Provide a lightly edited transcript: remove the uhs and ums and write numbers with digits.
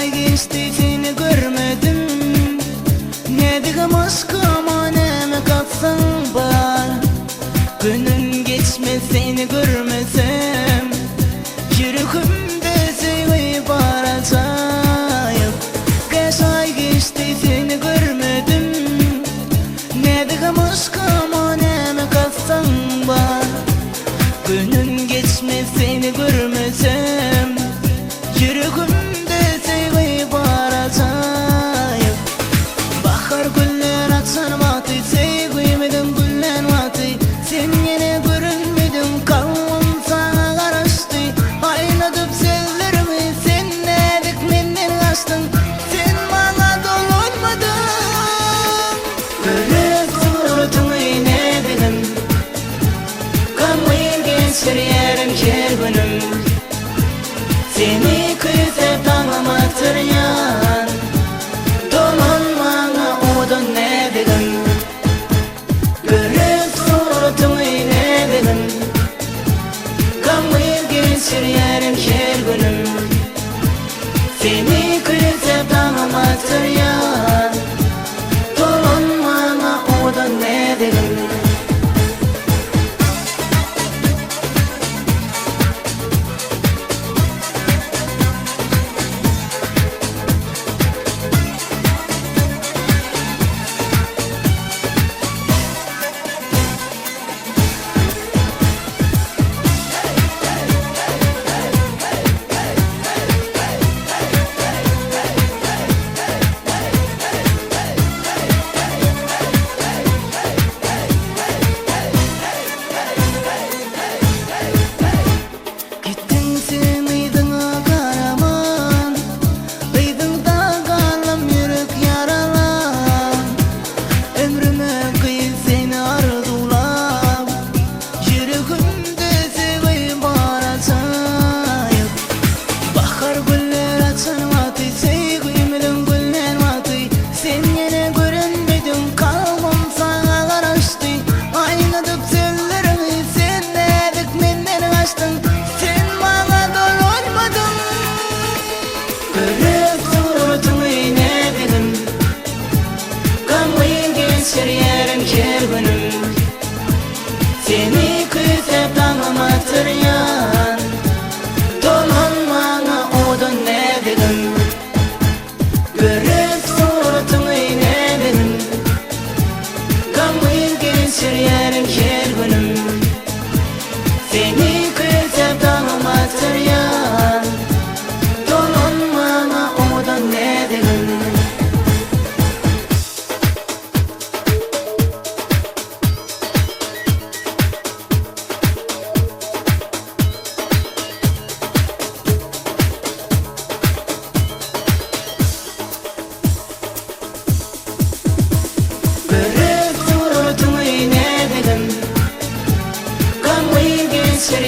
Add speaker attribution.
Speaker 1: Ay geçti seni görmedim. Ne diyeyim aşkım anneme katsan var. Günün geçmez seni görmesem. Yüreğimde seni baracağım. Geç ay geçti seni görmedim. Ne diyeyim aşkım anneme katsan var. Günün geçmez seni görmesem. Yüreğim bahar güller açan vakti sevgimedim gülen vakti sen yine görünmedin kalbim sana karıştı aynadıp sellerimi sen nedik menden kaçtın sen bana dolunmadın görüp suratıma ne dedim kalmayın geçer yerim her günüm seni küsep tanımaktır yan dolanmana odun ne dedim görüp suratımı ne dedim kalmayıp geçir yerim her günüm seni küsep tanımaktır yan dolanmana odun ne dedim seni küsep tanımaktır yan dolanmana odun ne dedim görüp suratımı ne dedim kalmayıp geçir yerim her günüm seni küsep tanımaktır yan dolanmana odun ne dedim görüp suratımı ne dedim kalmayıp geçir